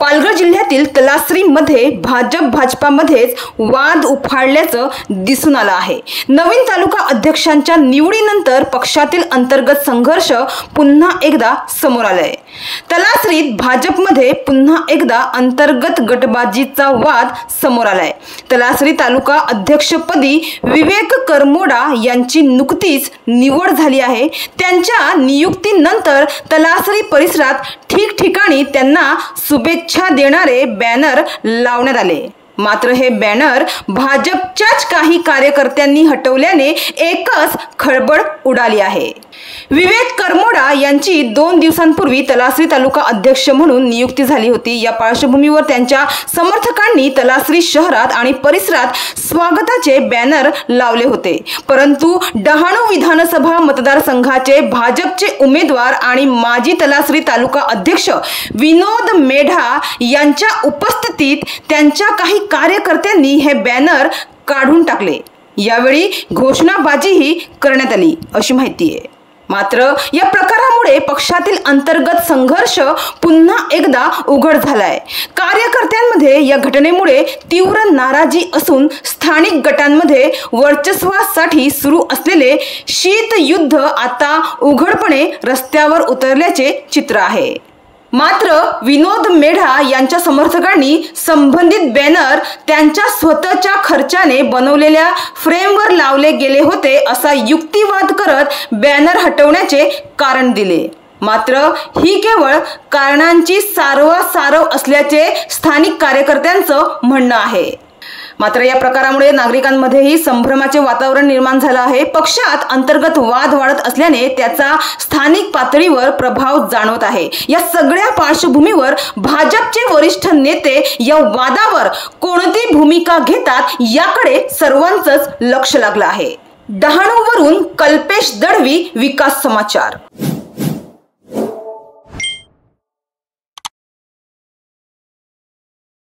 पालघर जिल्ह्यातील तलासरीमध्ये भाजपामध्येच वाद उफाळल्याचं दिसून आलं आहे। नवीन तालुका अध्यक्षांच्या निवडीनंतर पक्षातील अंतर्गत संघर्ष पुन्हा एकदा समोर आलाय। तलासरीत भाजपमध्ये पुन्हा एकदा अंतर्गत गटबाजीचा वाद समोर आलाय। तलासरी तालुका अध्यक्षपदी विवेक करमोडा यांची नुकतीच निवड झाली आहे। त्यांच्या नियुक्तीनंतर तलासरी परिसरात ठिकठिकाणी त्यांना शुभेच्छा देणारे बॅनर लावण्यात आले। मात्र हे बॅनर भाजपच्याच काही कार्यकर्त्यांनी हटवल्याने एकच खळबळ उडाली आहे। विवेक करमोडा यांची 2 दिवसांपूर्वी तलासरी तालुका अध्यक्ष म्हणून नियुक्ती झाली होती। या पार्श्वभूमीवर त्यांच्या समर्थकांनी तलासरी शहरात आणि परिसरात स्वागताचे बॅनर लावले होते। परंतु डहाणू विधानसभा मतदारसंघाचे भाजपचे उमेदवार आणि माजी तलासरी तालुका अध्यक्ष विनोद मेढा यांच्या उपस्थितीत त्यांच्या काही कार्यकर्त्यांनी हे बॅनर काढून टाकले। यावेळी घोषणाबाजीही करण्यात आली अशी माहिती आहे। मात्र या प्रकारामुळे पक्षातील अंतर्गत संघर्ष पुन्हा एकदा उघड झालाय। कार्यकर्त्यांमध्ये या घटनेमुळे तीव्र नाराजी असून स्थानिक गटांमध्ये वर्चस्वासाठी सुरू असलेले शीतयुद्ध आता उघडपणे रस्त्यावर उतरल्याचे चित्र आहे। मात्र विनोद मेढा यांच्या समर्थकांनी संबंधित बॅनर त्यांच्या स्वतःच्या खर्चाने बनवलेल्या फ्रेमवर लावले गेले होते असा युक्तिवाद करत बॅनर हटवण्याचे कारण दिले। मात्र ही केवळ कारणांची सारवासारव असल्याचे स्थानिक कार्यकर्त्यांचं म्हणणं आहे। मात्र या प्रकारामुळे नागरिकांमध्येही संभ्रमाचे वातावरण निर्माण झालं आहे। पक्षात अंतर्गत वाद वाढत असल्याने त्याचा स्थानिक पातळीवर प्रभाव जाणवत आहे। या सगळ्या पार्श्वभूमीवर भाजपचे वरिष्ठ नेते या वादावर कोणती भूमिका घेतात याकडे सर्वांचंच लक्ष लागलं आहे। डहाणूवरून कल्पेश दळवी, विकास समाचार।